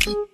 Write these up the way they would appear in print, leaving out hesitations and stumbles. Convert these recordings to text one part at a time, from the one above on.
During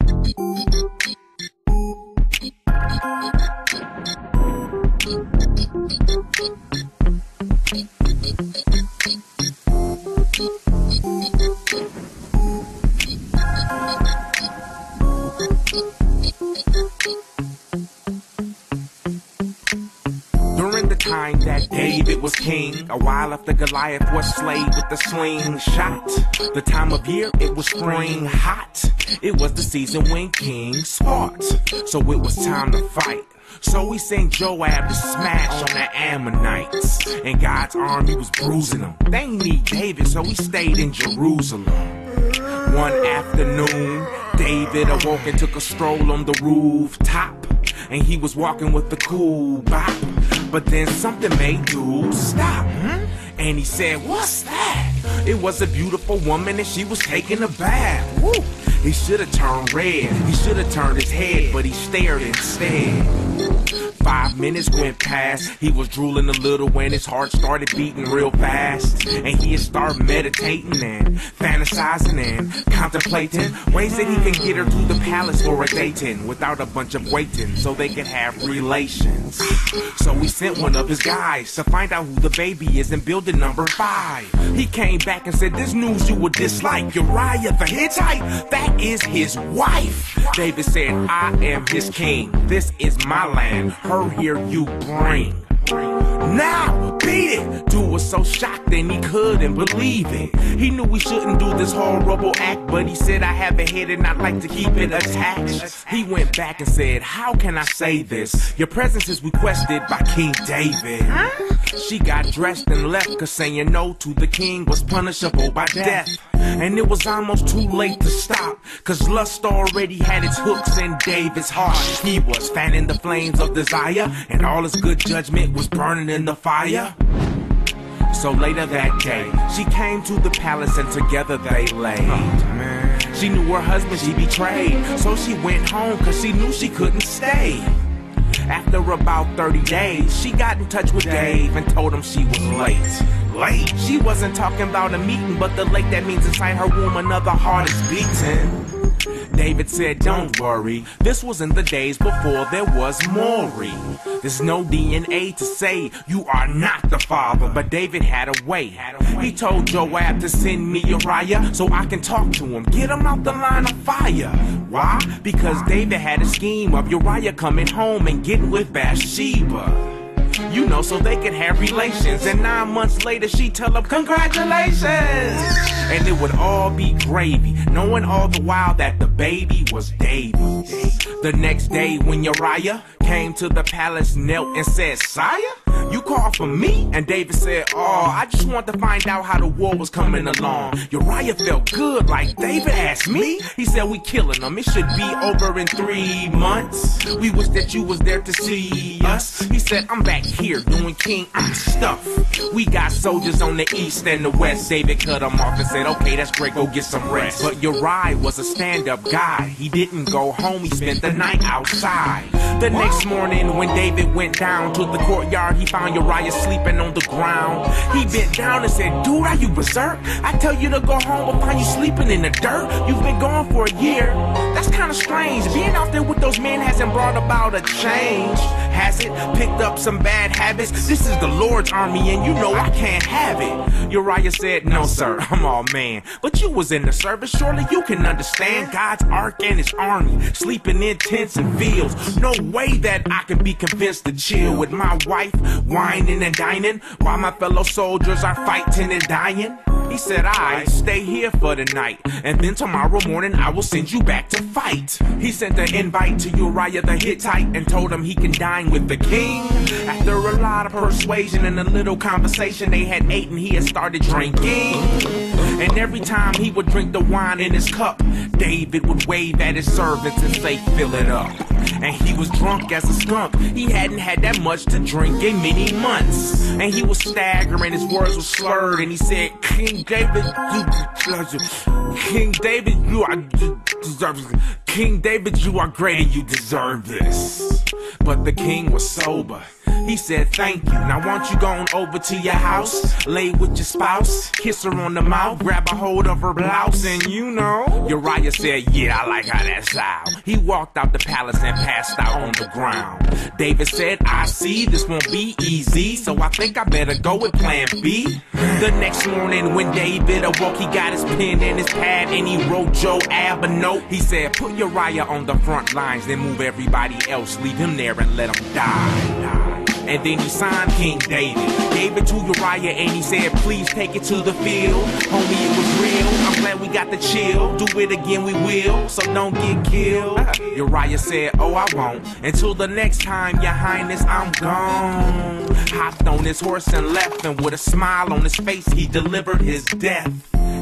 the time that David was king, a while after Goliath was slayed with the slingshot. The time of year, it was spring hot. It was the season when kings fought, so it was time to fight. So he sent Joab to smash on the Ammonites, and God's army was bruising them. They ain't need David, so he stayed in Jerusalem. One afternoon, David awoke and took a stroll on the rooftop, and he was walking with the cool bop. But then something made dude stop, and he said, "What's that?" It was a beautiful woman and she was taking a bath. Woo. He should have turned red, he should have turned his head, but he stared instead. 5 minutes went past, he was drooling a little when his heart started beating real fast. And he had started meditating and fantasizing and contemplating ways that he can get her to the palace for a dating without a bunch of waiting so they can have relations. So he sent one of his guys to find out who the baby is in building number 5. He came back and said, "This news you would dislike, Uriah the Hittite, that is his wife." David said, "I am his king, this is my land, her here you bring. Now, beat it!" Dude was so shocked and he couldn't believe it. He knew he shouldn't do this horrible act, but he said, "I have a head and I'd like to keep it attached." He went back and said, "How can I say this? Your presence is requested by King David." She got dressed and left, cause saying no to the king was punishable by death. And it was almost too late to stop, cause lust already had its hooks in David's heart. He was fanning the flames of desire, and all his good judgment was burning in the fire. So later that day, she came to the palace and together they laid. She knew her husband she betrayed, so she went home cause she knew she couldn't stay. After about 30 days, she got in touch with Dave and told him she was late. Late? She wasn't talking about a meeting, but the late that means inside her womb another heart is beating. David said, "Don't worry, this was in the days before there was Maury. There's no DNA to say you are not the father," but David had a way. He told Joab to send me Uriah so I can talk to him, get him out the line of fire. Why? Because David had a scheme of Uriah coming home and getting with Bathsheba. You know, so they could have relations, and 9 months later she tell him congratulations, and it would all be gravy, knowing all the while that the baby was David's. The next day when Uriah came to the palace, knelt and said, "Sire, you called for me?" And David said, "Oh, I just want to find out how the war was coming along." Uriah felt good, like, "David asked me?" He said, "We killing them, it should be over in 3 months. We wish that you was there to see us." He said, "I'm back here doing king stuff. We got soldiers on the east and the west." David cut him off and said, "Okay, that's great, go get some rest." But Uriah was a stand-up guy. He didn't go home, he spent the night outside. The next morning when David went down to the courtyard, he found Uriah sleeping on the ground. He bent down and said, "Dude, are you berserk? I tell you to go home but find you sleeping in the dirt. You've been gone for a year. That's kind of strange. Being out there with those men hasn't brought about a change, has it? Picked up some bad habits? This is the Lord's army and you know I can't have it." Uriah said, "No sir, I'm all man, but you was in the service, surely you can understand God's ark and his army, sleeping in tents and fields. No way that I can be convinced to chill with my wife, whining and dining, while my fellow soldiers are fighting and dying." He said, "I stay here for the night, and then tomorrow morning I will send you back to fight." He sent an invite to Uriah the Hittite and told him he can dine with the king. After a lot of persuasion and a little conversation, they had ate and he had started drinking. And every time he would drink the wine in his cup, David would wave at his servants and say, "Fill it up." And he was drunk as a skunk. He hadn't had that much to drink in many months. And he was staggering, his words were slurred, and he said, King David, you are King David, you are great and you deserve this." But the king was sober. He said, thank you. Now won't you go on over to your house, lay with your spouse, kiss her on the mouth, grab a hold of her blouse, and you know, Uriah said, yeah, I like how that sound. He walked out the palace and passed out on the ground. David said, I see this won't be easy, so I think I better go with plan B. The next morning when David awoke, he got his pen and his pad and he wrote Joab a note. He said, put Uriah on the front lines, then move everybody else, leave him there and let him die. And then he signed King David, gave it to Uriah and he said, please take it to the field. Homie, it was real, I'm glad we got the chill. Do it again, we will, so don't get killed. Uriah said, oh, I won't. Until the next time, your highness, I'm gone. Hopped on his horse and left, and with a smile on his face, he delivered his death.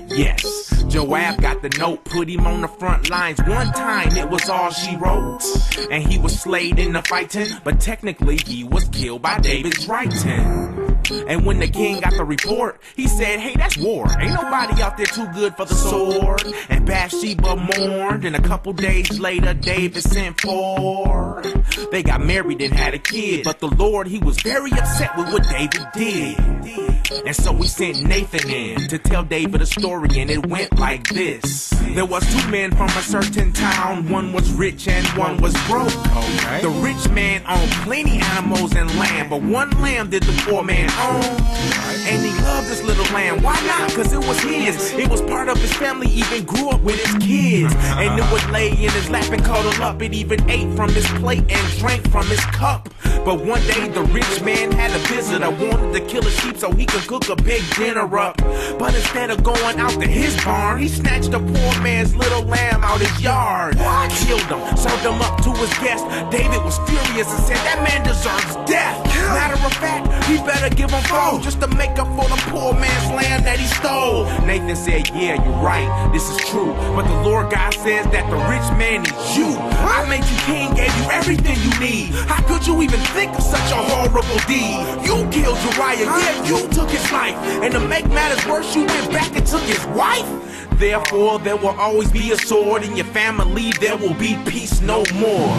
Yes, Joab got the note, put him on the front lines. One time, it was all she wrote. And he was slayed in the fighting, but technically he was killed by David's writing. And when the king got the report, he said, hey, that's war. Ain't nobody out there too good for the sword. And Bathsheba mourned, and a couple days later, David sent for. They got married and had a kid, but the Lord, he was very upset with what David did. And so he sent Nathan in to tell David a story, and it went like this. There was two men from a certain town, one was rich and one was broke. Okay. The rich man owned plenty animals and land, but one lamb did the poor man own. And he loved this little lamb. Why not? Because it was his. It was part of his family, even grew up with his kids. And it would lay in his lap and cuddle up. It even ate from his plate and drank from his cup. But one day the rich man had a visitor, wanted to kill a sheep so he could cook a big dinner up. But instead of going out to his barn, he snatched the poor man's little lamb out his yard. What? Killed him, served him up to his guest. David was furious and said, that man deserves death. Matter of fact, he better give him 4 just to make up for the poor man's lamb that he stole. Nathan said, yeah, you're right, this is true. But the Lord God says that the rich man is you. I made you king, gave you everything you need. How could you even think of such a horrible deed? You killed Uriah, yeah, you took his life. And to make matters worse, you went back and took his wife. Therefore, there will always be a sword in your family. There will be peace no more.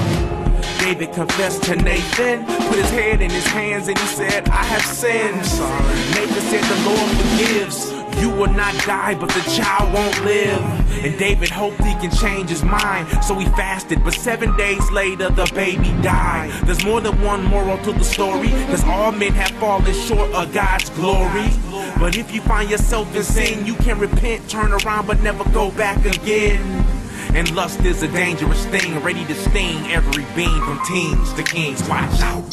David confessed to Nathan, put his head in his hands, and he said, I have sinned. Nathan said, the Lord forgives. You will not die, but the child won't live. And David hoped he can change his mind, so he fasted. But 7 days later, the baby died. There's more than one moral to the story, because all men have fallen short of God's glory. But if you find yourself in sin, you can repent, turn around, but never go back again. And lust is a dangerous thing, ready to sting every being from teens to kings. Watch out.